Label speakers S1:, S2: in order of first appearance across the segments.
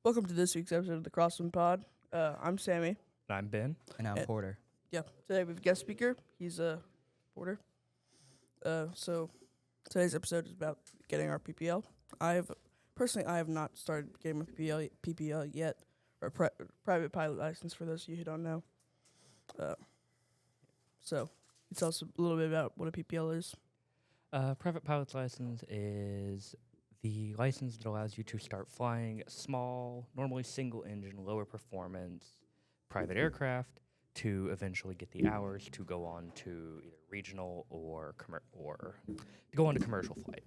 S1: Welcome to this week's episode of the Crosswind Pod. I'm Sammy.
S2: I'm Ben.
S3: And I'm
S1: And-
S3: Porter.
S1: Yeah, today we have a guest speaker. He's Porter. So today's episode is about getting our PPL. I have not started getting my PPL yet, or private pilot license for those of you who don't know. So you tell us a little bit about what a PPL is.
S2: Private pilot's license is the license that allows you to start flying small, normally single-engine, lower performance private aircraft to eventually get the hours to go on to either regional or to go on to commercial flight.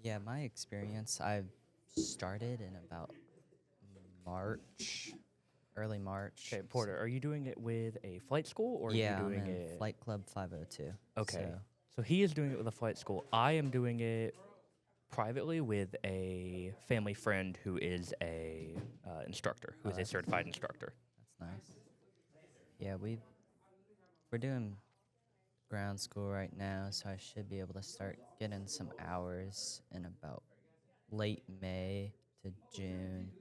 S3: Yeah, my experience, I've started in about March, early March.
S2: Okay, Porter, are you doing it with a flight school or
S3: Yeah,
S2: are you
S3: I'm
S2: doing
S3: in
S2: it?
S3: Flight Club 502.
S2: Okay. So he is doing it with a flight school. I am doing it privately with a family friend who is a instructor, who is a certified instructor.
S3: That's nice. Yeah, we're doing ground school right now, so I should be able to start getting some hours in about late May to June.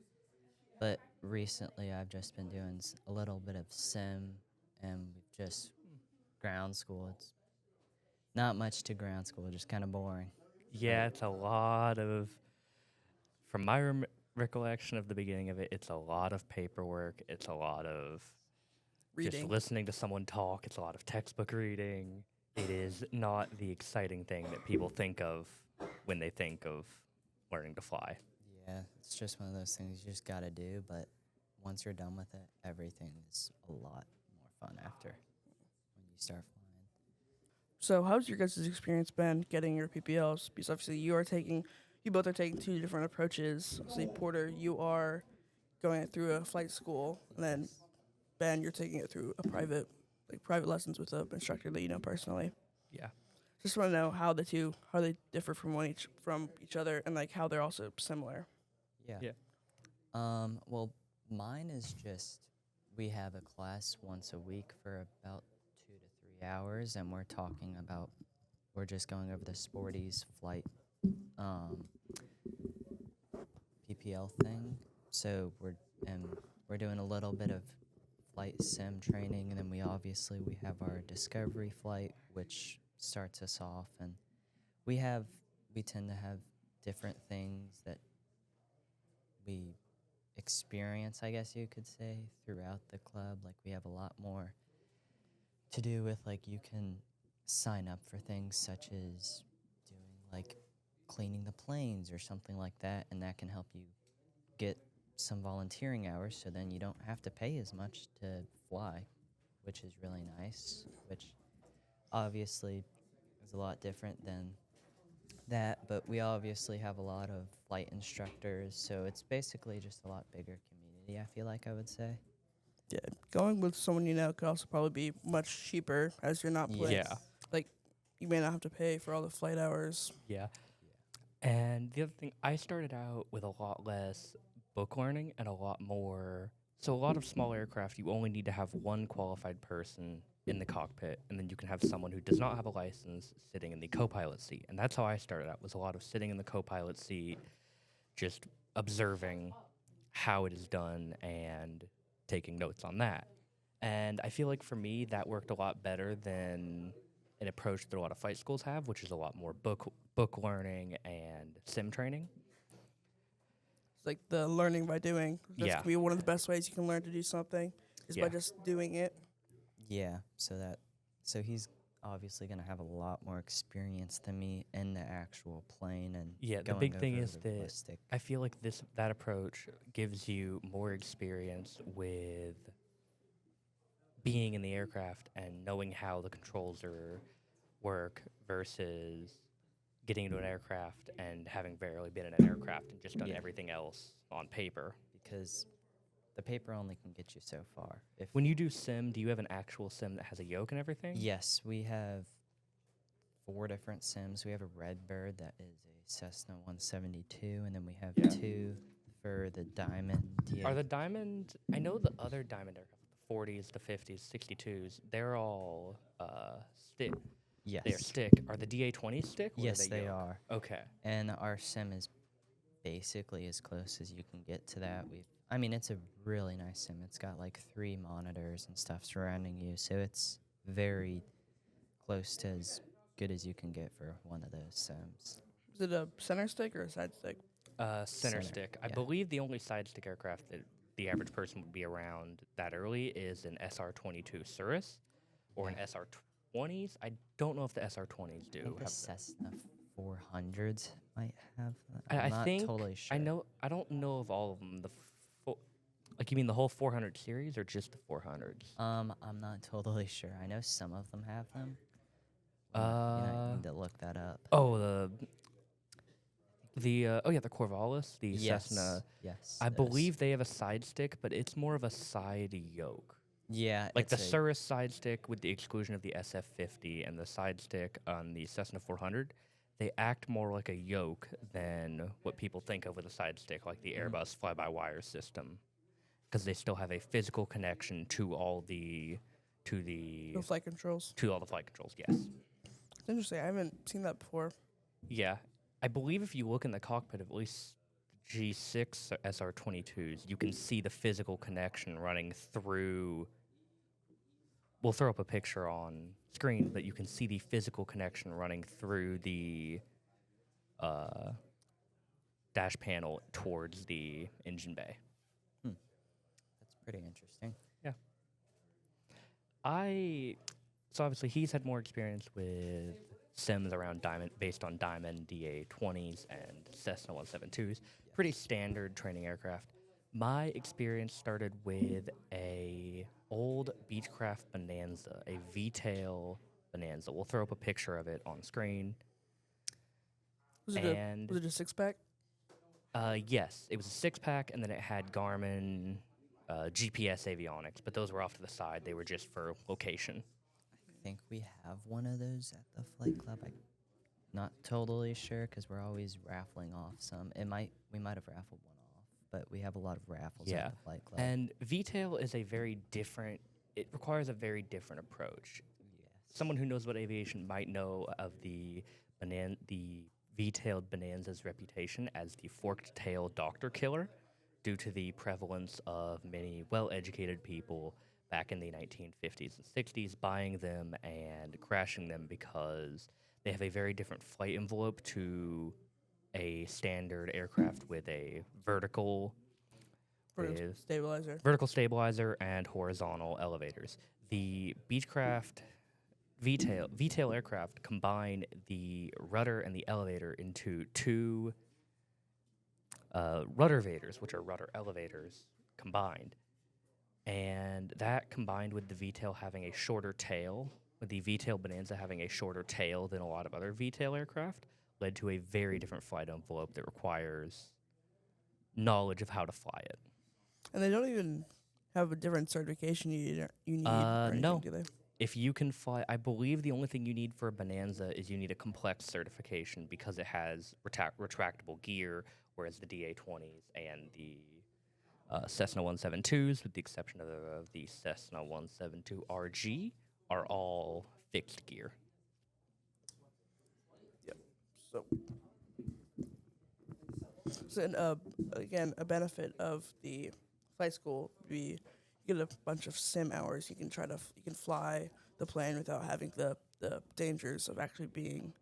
S3: But recently, I've just been doing a little bit of sim, and we've just ground school. It's not much to ground school, just kind of boring.
S2: Yeah, it's a lot of, from my recollection of the beginning of it, it's a lot of paperwork. It's a lot of just
S1: Reading.
S2: listening to someone talk. It's a lot of textbook reading. It is not the exciting thing that people think of when they think of learning to fly.
S3: Yeah, it's just one of those things you just got to do, but once you're done with it, everything is a lot more fun after when you start flying.
S1: So how's your guys' experience been getting your PPLs? Because obviously you both are taking two different approaches. See, Porter, you are going it through a flight school, and then Ben, you're taking it through a private lessons with an instructor that you know personally.
S2: Yeah.
S1: Just want to know how they differ from each other, and like how they're also similar.
S3: Yeah. Well, mine is just we have a class once a week for about 2 to 3 hours, and we're just going over the Sporties flight PPL thing. So we're doing a little bit of flight sim training, and then we have our discovery flight, which starts us off, and we tend to have different things that we experience, I guess you could say, throughout the club. Like, we have a lot more to do with, like, you can sign up for things such as doing, like, cleaning the planes or something like that, and that can help you get some volunteering hours, so then you don't have to pay as much to fly, which is really nice, which obviously is a lot different than that, but we obviously have a lot of flight instructors, so it's basically just a lot bigger community, I feel like I would say.
S1: Yeah, going with someone you know could also probably be much cheaper, as you're not playing.
S2: Yeah.
S1: Like, you may not have to pay for all the flight hours.
S2: Yeah. And the other thing, I started out with a lot less book learning and a lot more. So, a lot of small aircraft, you only need to have one qualified person in the cockpit, and then you can have someone who does not have a license sitting in the co pilot seat. And that's how I started out, was a lot of sitting in the co pilot seat, just observing how it is done and taking notes on that. And I feel like for me, that worked a lot better than an approach that a lot of flight schools have, which is a lot more book learning and sim training.
S1: It's like the learning by doing. That's
S2: Yeah.
S1: gonna be one of the best ways you can learn to do something is by
S2: Yeah.
S1: just doing it.
S3: Yeah, so he's obviously going to have a lot more experience than me in the actual plane and
S2: Yeah, the
S3: going
S2: big thing
S3: over
S2: is
S3: the
S2: that
S3: ballistic.
S2: I feel like that approach gives you more experience with being in the aircraft and knowing how the controls work versus getting into an aircraft and having barely been in an aircraft and just done
S3: Yeah.
S2: everything else on paper.
S3: Because the paper only can get you so far.
S2: When you do sim, do you have an actual sim that has a yoke and everything?
S3: Yes, we have 4 different sims. We have a Redbird that is a Cessna 172, and then we have
S2: Yeah.
S3: 2 for the Diamond.
S2: Are the Diamond, I know the other Diamond aircraft, the 40s, the 50s, 62s, they're all stick.
S3: Yes.
S2: They are stick. Are the DA-20s stick? Or
S3: Yes,
S2: are they
S3: they
S2: yoke?
S3: are.
S2: Okay.
S3: And our sim is basically as close as you can get to that. I mean, it's a really nice sim. It's got like 3 monitors and stuff surrounding you, so it's very close to as good as you can get for one of those sims.
S1: Is it a center stick or a side stick?
S2: Center
S3: Center,
S2: stick. I
S3: yeah.
S2: believe the only side stick aircraft that the average person would be around that early is an SR-22 Cirrus or an
S3: Yeah.
S2: SR-20s. I don't know if the SR-20s do
S3: I think the
S2: have.
S3: Cessna 400s might have that.
S2: I
S3: I'm not
S2: think
S3: totally sure.
S2: I know. I don't know of all of them. Like you mean the whole 400 series or just the 400s?
S3: I'm not totally sure. I know some of them have them. You need to look that up.
S2: Oh, the Corvallis, the Cessna.
S3: Yes.
S2: I
S3: those.
S2: believe they have a side stick, but it's more of a side yoke.
S3: Yeah.
S2: Like the
S3: it's a-
S2: Cirrus side stick, with the exclusion of the SF-50 and the side stick on the Cessna 400, they act more like a yoke than what people think of with a side stick, like the Airbus fly-by-wire system, because they still have a physical connection to all the
S1: No flight controls.
S2: flight controls. Yes.
S1: It's interesting. I haven't seen that before.
S2: Yeah, I believe if you look in the cockpit of at least G6 SR-22s, you can see the physical connection running through. We'll throw up a picture on screen, but you can see the physical connection running through the dash panel towards the engine bay.
S3: That's pretty interesting.
S2: Yeah. So obviously he's had more experience with sims around Diamond, based on Diamond DA-20s and Cessna 172s. Pretty standard training aircraft. My experience started with a old Beechcraft Bonanza, a V-tail Bonanza. We'll throw up a picture of it on screen.
S1: Was it a 6-pack?
S2: Yes, it was a 6-pack, and then it had Garmin GPS avionics, but those were off to the side. They were just for location.
S3: I think we have one of those at the flight club. I'm not totally sure because we're always raffling off some. We might have raffled one off, but we have a lot of raffles
S2: Yeah.
S3: at the flight club.
S2: And V-tail is it requires a very different approach.
S3: Yes.
S2: Someone who knows about aviation might know of the V-tailed Bonanza's reputation as the forked-tail doctor killer due to the prevalence of many well-educated people back in the 1950s and 60s buying them and crashing them because they have a very different flight envelope to a standard aircraft with a vertical stabilizer and horizontal elevators. The Beechcraft V-tail aircraft combine the rudder and the elevator into two rudder vaders, which are rudder elevators combined. And that combined with the V-tail having a shorter tail, with the V-tail Bonanza having a shorter tail than a lot of other V-tail aircraft, led to a very different flight envelope that requires knowledge of how to fly it.
S1: And they don't even have a different certification you need. Or anything,
S2: No.
S1: do they?
S2: If you can fly, I believe the only thing you need for a Bonanza is you need a complex certification because it has retractable gear, whereas the DA-20s and the Cessna 172s, with the exception of the Cessna 172 RG, are all fixed gear.
S1: Yep. So again, a benefit of the flight school would be you get a bunch of sim hours. You can fly the plane without having the dangers of actually being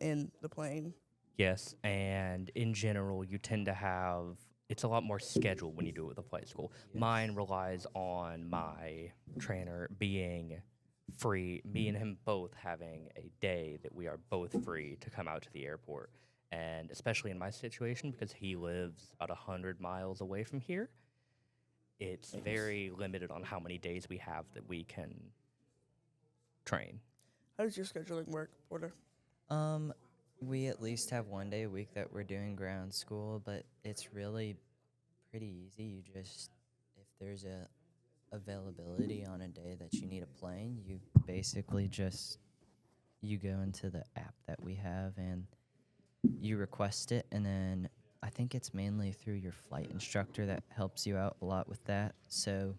S1: in the plane.
S2: Yes, and in general, you tend to have it's a lot more scheduled when you do it with a flight school.
S3: Yes.
S2: Mine relies on my trainer being free, me and him both having a day that we are both free to come out to the airport. And especially in my situation, because he lives about 100 miles away from here, it's very limited on how many days we have that we can train.
S1: How does your scheduling work, Porter?
S3: We at least have one day a week that we're doing ground school, but it's really pretty easy. You just, if there's a availability on a day that you need a plane, you basically just, you go into the app that we have and you request it, and then I think it's mainly through your flight instructor that helps you out a lot with that. So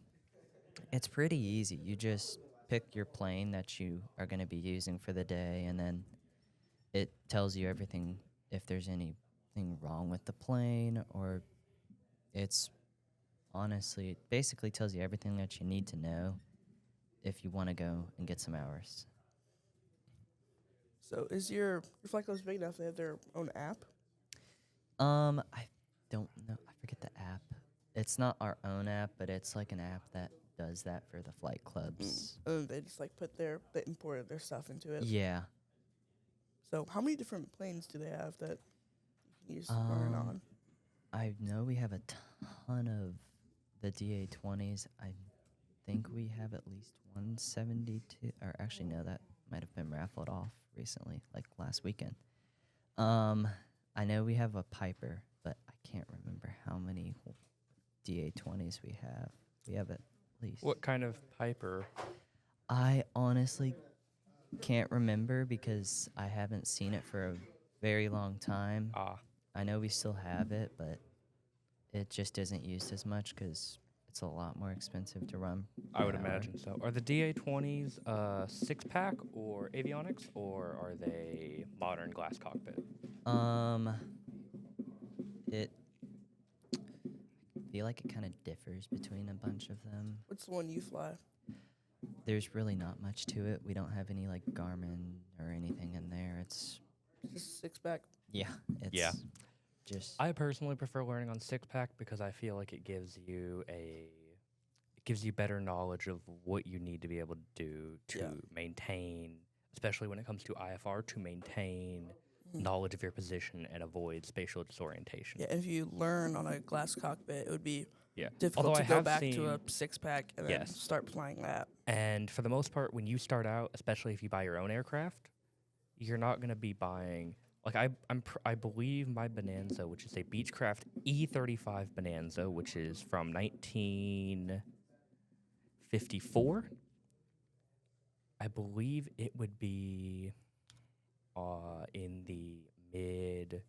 S3: it's pretty easy. You just pick your plane that you are going to be using for the day, and then it tells you everything if there's anything wrong with the plane, or it's honestly, it basically tells you everything that you need to know if you want to go and get some hours.
S1: So is your flight club big enough? They have their own app.
S3: I don't know. I forget the app. It's not our own app, but it's like an app that does that for the flight clubs.
S1: And they just like they imported their stuff into it.
S3: Yeah.
S1: So how many different planes do they have that you can use to learn on?
S3: I know we have a ton of the DA-20s. I think we have at least 172. Or actually, no, that might have been raffled off recently, like last weekend. I know we have a Piper, but I can't remember how many DA-20s we have. We have at least.
S2: What kind of Piper?
S3: I honestly can't remember because I haven't seen it for a very long time. I know we still have it, but it just isn't used as much because it's a lot more expensive to run.
S2: I would imagine so. Are the DA-20s 6-pack or avionics, or are they modern glass cockpit?
S3: It I feel like it kind of differs between a bunch of them.
S1: What's the one you fly?
S3: There's really not much to it. We don't have any like Garmin or anything in there. It's
S1: Just 6-pack.
S3: yeah, it's
S2: Yeah.
S3: just
S2: I personally prefer learning on 6-pack because I feel like it gives you better knowledge of what you need to be able to do to maintain, especially when it comes to IFR, to maintain knowledge of your position and avoid spatial disorientation.
S1: Yeah, if you learn on a glass cockpit, it would be
S2: Yeah.
S1: difficult
S2: Although
S1: to
S2: I
S1: go
S2: have
S1: back
S2: seen,
S1: to a 6-pack and then
S2: Yes.
S1: start flying that.
S2: And for the most part, when you start out, especially if you buy your own aircraft, you're not going to be buying. Like I believe my Bonanza, which is a Beechcraft E35 Bonanza, which is from 1954. I believe it would be in the mid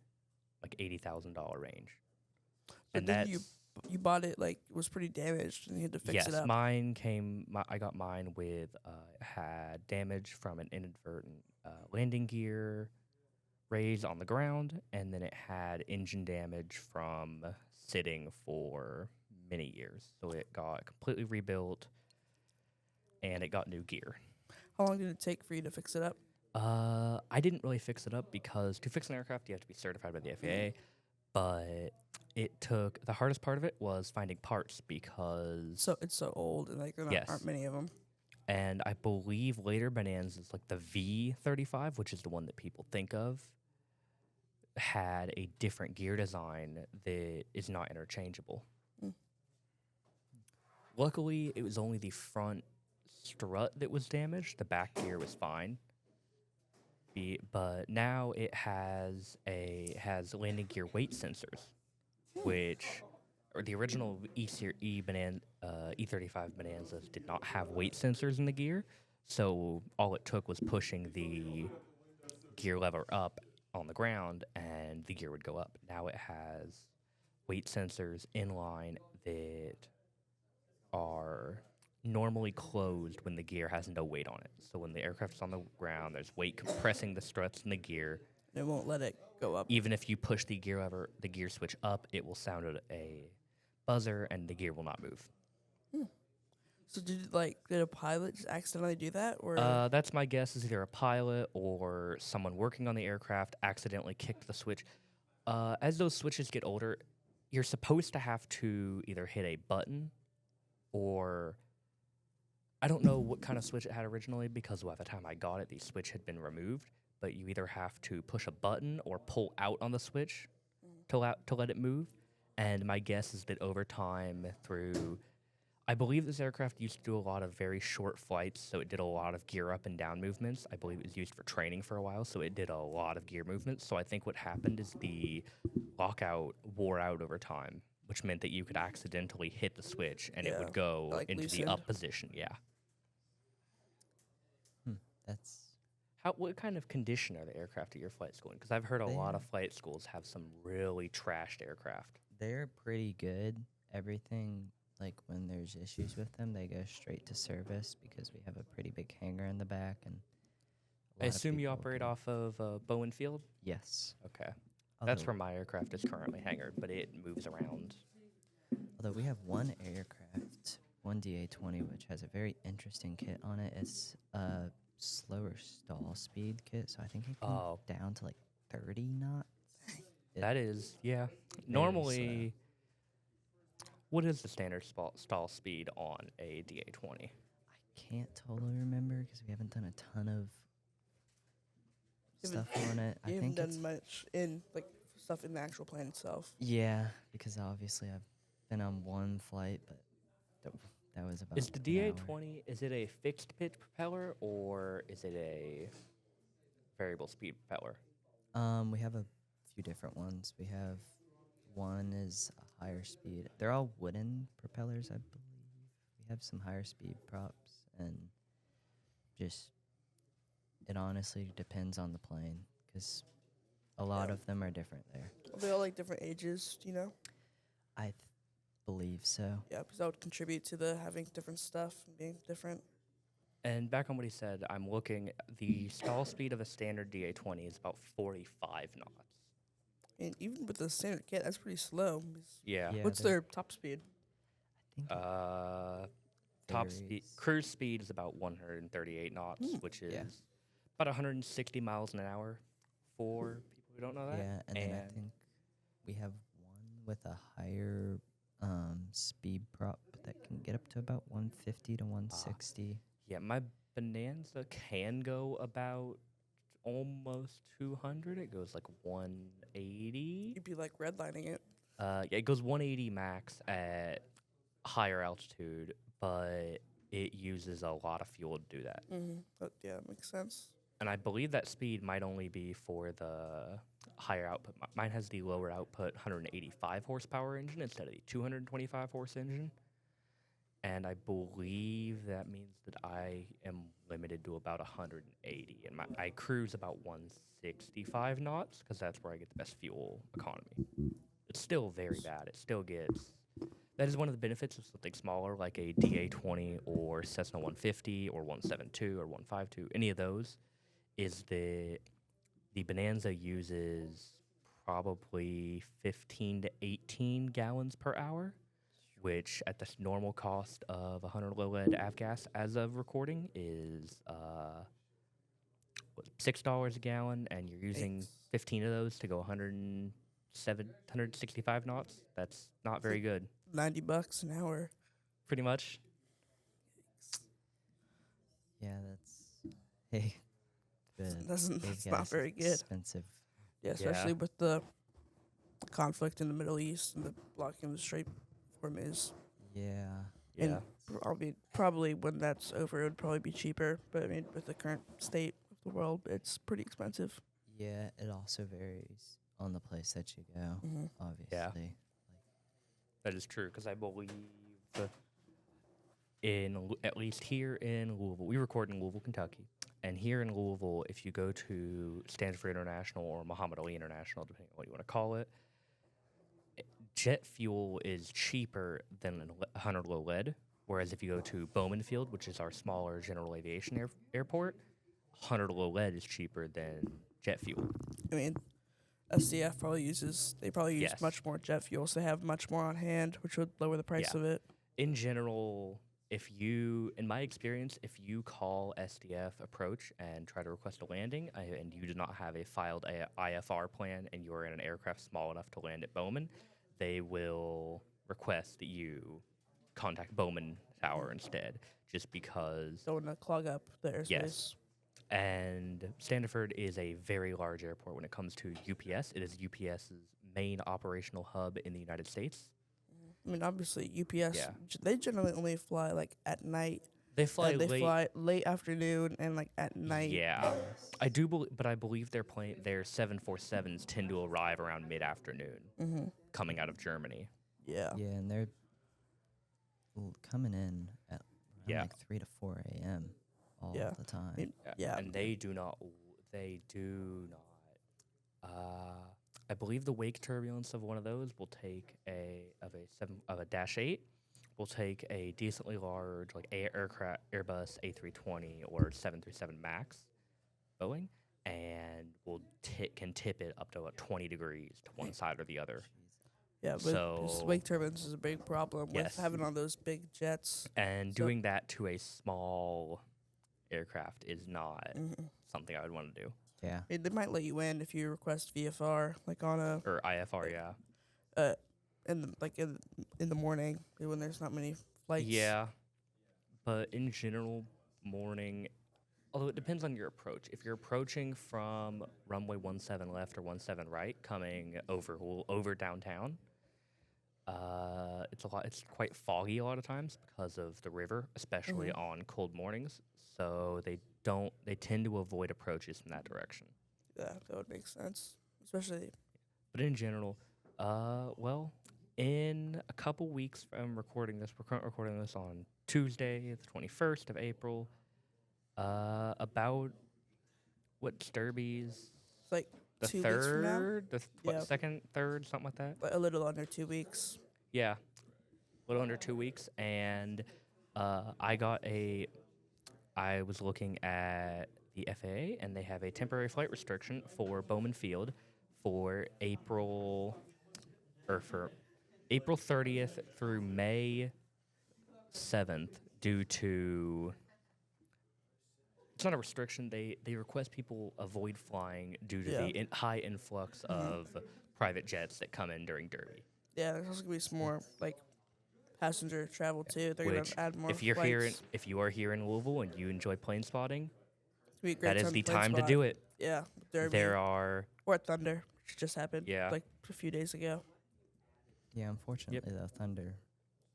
S2: like $80,000 range.
S1: So
S2: And
S1: then
S2: that's
S1: you bought it like it was pretty damaged and you had to fix
S2: yes,
S1: it up.
S2: I got mine with had damage from an inadvertent landing gear raise on the ground, and then it had engine damage from sitting for many years. So it got completely rebuilt, and it got new gear.
S1: How long did it take for you to fix it up?
S2: I didn't really fix it up because to fix an aircraft, you have to be certified by the FAA. But the hardest part of it was finding parts because
S1: So it's so old and like there
S2: Yes.
S1: aren't many of them.
S2: And I believe later Bonanzas, like the V35, which is the one that people think of, had a different gear design that is not interchangeable.
S1: Mm.
S2: Luckily, it was only the front strut that was damaged. The back gear was fine. But now it has landing gear weight sensors, or the original E35 Bonanzas did not have weight sensors in the gear, so all it took was pushing the gear lever up on the ground and the gear would go up. Now it has weight sensors inline that are normally closed when the gear has no weight on it. So when the aircraft is on the ground, there's weight compressing the struts in the gear.
S1: It won't let it go up.
S2: Even if you push the gear switch up, it will sound a buzzer and the gear will not move.
S1: So did a pilot just accidentally do that, or
S2: That's my guess, is either a pilot or someone working on the aircraft accidentally kicked the switch. As those switches get older, you're supposed to have to either hit a button or I don't know what kind of switch it had originally because by the time I got it, the switch had been removed. But you either have to push a button or pull out on the switch to let it move. And my guess is that over time I believe this aircraft used to do a lot of very short flights, so it did a lot of gear up and down movements. I believe it was used for training for a while, so it did a lot of gear movements. So I think what happened is the lockout wore out over time, which meant that you could accidentally hit the switch and it
S1: Yeah,
S2: would go
S1: like
S2: into the
S1: loosened.
S2: up position. Yeah.
S3: that's
S2: What kind of condition are the aircraft at your flight school in? Because I've heard a lot of flight schools have some really trashed aircraft.
S3: they're pretty good. Everything like when there's issues with them, they go straight to service because we have a pretty big hangar in the back and a
S2: I
S3: lot of
S2: assume you
S3: people
S2: operate
S3: can-
S2: off of Bowen Field?
S3: Yes.
S2: Okay. That's
S3: Although,
S2: where my aircraft is currently hangared, but it moves around.
S3: although we have one aircraft, one DA-20, which has a very interesting kit on it. It's a slower stall speed kit, so I think it can
S2: Oh.
S3: down to like 30 knots. It-
S2: That is, yeah.
S3: very
S2: Normally, what is the standard stall speed on a DA-20?
S3: I can't totally remember because we haven't done a ton of
S1: Haven't-
S3: stuff on it. I
S1: You haven't
S3: think it's
S1: done much in like stuff in the actual plane itself.
S3: yeah, because obviously I've been on one flight, but that was about.
S2: Is the
S3: an hour.
S2: DA-20, is it a fixed pitch propeller or is it a variable speed propeller?
S3: We have a few different ones. We have one is a higher speed. They're all wooden propellers, I believe. We have some higher speed props, and just it honestly depends on the plane because a lot
S1: Yeah.
S3: of them are different there.
S1: Are they all like different ages? Do you know?
S3: I believe so.
S1: Yeah, because that would contribute to the having different stuff and being different.
S2: And back on what he said, I'm looking, the stall speed of a standard DA-20 is about 45 knots.
S1: And even with the standard kit, that's pretty slow.
S2: Yeah.
S3: Yeah,
S1: What's
S3: they're-
S1: their top speed?
S3: I think it
S2: Top speed,
S3: varies.
S2: cruise speed is about 138 knots, which is
S3: Yeah.
S2: about 160 miles an hour for people who don't know that.
S3: Yeah, and then I
S2: And-
S3: think we have one with a higher speed prop that can get up to about 150 to 160.
S2: Yeah, my Bonanza can go about almost 200. It goes like 180.
S1: You'd be like redlining it.
S2: Yeah, it goes 180 max at higher altitude, but it uses a lot of fuel to do that.
S1: Mm-hmm. Yeah, that makes sense.
S2: And I believe that speed might only be for the higher output. Mine has the lower output 185 horsepower engine instead of the 225 horse engine. And I believe that means that I am limited to about 180. And I cruise about 165 knots because that's where I get the best fuel economy. It's still very bad. It still gets... That is one of the benefits of something smaller like a DA-20 or Cessna 150 or 172 or 152, any of those, is the Bonanza uses probably 15 to 18 gallons per hour, which at the normal cost of 100 low lead avgas as of recording is $6 a gallon, and you're using
S1: Yikes.
S2: 15 of those to go 165 knots. That's not very good,
S1: $90 an hour.
S2: pretty much.
S3: Yeah, that's hey.
S1: That's not very good.
S3: Expensive.
S1: Yeah, especially with the conflict in the Middle East and the blocking of the Strait of Hormuz.
S3: Yeah.
S1: And
S2: Yeah.
S1: probably when that's over, it would probably be cheaper. But I mean, with the current state of the world, it's pretty expensive.
S3: Yeah, it also varies on the place that you go,
S1: Mm-hmm.
S3: obviously.
S2: That is true, because I believe at least here in Louisville, we record in Louisville, Kentucky, and here in Louisville, if you go to Stanford International or Muhammad Ali International, depending on what you want to call it, jet fuel is cheaper than 100 low lead, whereas if you go to Bowman Field, which is our smaller general aviation airport, 100 low lead is cheaper than jet fuel.
S1: I mean, SDF probably use
S2: Yes.
S1: much more jet fuel, so they have much more on hand, which would lower the price
S2: Yeah.
S1: of it.
S2: In general, in my experience, if you call SDF approach and try to request a landing, and you do not have a filed IFR plan and you're in an aircraft small enough to land at Bowman, they will request that you contact Bowman Tower instead, just because.
S1: Don't want to clog up the airspace.
S2: Yes. And Stanford is a very large airport when it comes to UPS. It is UPS's main operational hub in the United States.
S1: I mean, obviously, UPS,
S2: Yeah.
S1: they generally only fly, like, at night.
S2: They fly
S1: and they
S2: late.
S1: fly late afternoon and, like, at night.
S2: Yeah, I do, but I believe their 747s tend to arrive around mid-afternoon,
S1: Mm-hmm.
S2: coming out of Germany.
S1: Yeah.
S3: Yeah, and they're coming in at around
S2: Yeah.
S3: like 3 to 4 a.m. all
S1: Yeah.
S3: the time.
S1: I mean, yeah.
S2: And they do not. I believe the wake turbulence of one of those will take a Dash 8 we'll take a decently large, like aircraft, Airbus A320 or 737 Max Boeing, and can tip it up to about 20 degrees to one side or the other.
S1: Yeah, but
S2: So
S1: wake turbines is a big problem with
S2: Yes.
S1: having all those big jets.
S2: And
S1: So-
S2: doing that to a small aircraft is not something I would want to do.
S3: Yeah.
S1: They might let you in if you request VFR, like on a
S2: Or IFR, yeah.
S1: in the morning when there's not many flights.
S2: Yeah. But in general, morning, although it depends on your approach. If you're approaching from runway 17 left or 17 right, coming over downtown, it's quite foggy a lot of times because of the river, especially on cold mornings. So they tend to avoid approaches from that direction.
S1: Yeah, that would make sense, especially.
S2: But in general, well, in a couple weeks from recording this, we're currently recording this on Tuesday, the 21st of April. About what Derby's
S1: It's like
S2: the
S1: 2 weeks from now?
S2: third,
S1: Yeah.
S2: second, third, something like that.
S1: A little under 2 weeks.
S2: Yeah, a little under 2 weeks, and I was looking at the FAA, and they have a temporary flight restriction for Bowman Field for April 30th through May 7th due to. It's not a restriction. They request people avoid flying due to the high influx of private jets that come in during Derby.
S1: Yeah, there's also gonna be some more like passenger travel too. They're
S2: Which,
S1: gonna add more.
S2: if you are here in Louisville and you enjoy plane spotting, that is the time to do it.
S1: Yeah, Derby
S2: There are
S1: or at Thunder, which just happened.
S2: Yeah.
S1: like a few days ago.
S3: Yeah, unfortunately, the Thunder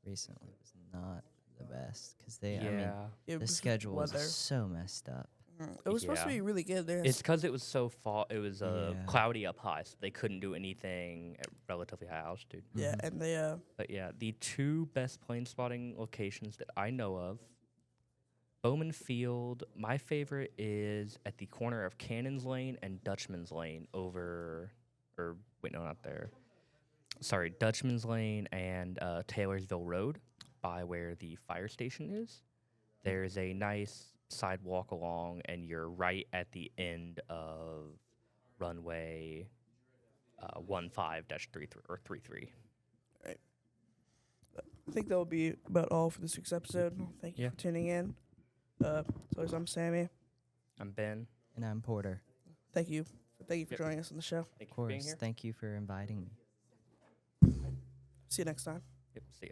S3: recently was not the best because I mean,
S1: Yeah,
S3: the
S1: because
S3: schedule was
S1: weather.
S3: so messed up.
S1: It was supposed to
S2: Yeah.
S1: be really good.
S2: It's because it was so it was
S3: Yeah.
S2: cloudy up high, so they couldn't do anything at relatively high altitude.
S1: Yeah, and they
S2: But yeah, the two best plane spotting locations that I know of, Bowman Field, my favorite is at the corner of Cannons Lane and Dutchman's Lane not there. Sorry, Dutchman's Lane and Taylorsville Road by where the fire station is. There's a nice sidewalk along, and you're right at the end of runway 15-33 or 33.
S1: I think that will be about all for this week's episode. Thank you
S2: Yeah.
S1: for tuning in. So I'm Sammy.
S2: I'm Ben.
S3: And I'm Porter.
S1: Thank you for
S2: Yep.
S1: joining us on the show.
S2: Thank
S3: Of
S2: you for being
S3: course,
S2: here.
S3: thank you for inviting me.
S1: See you next time.
S2: Yep, see ya.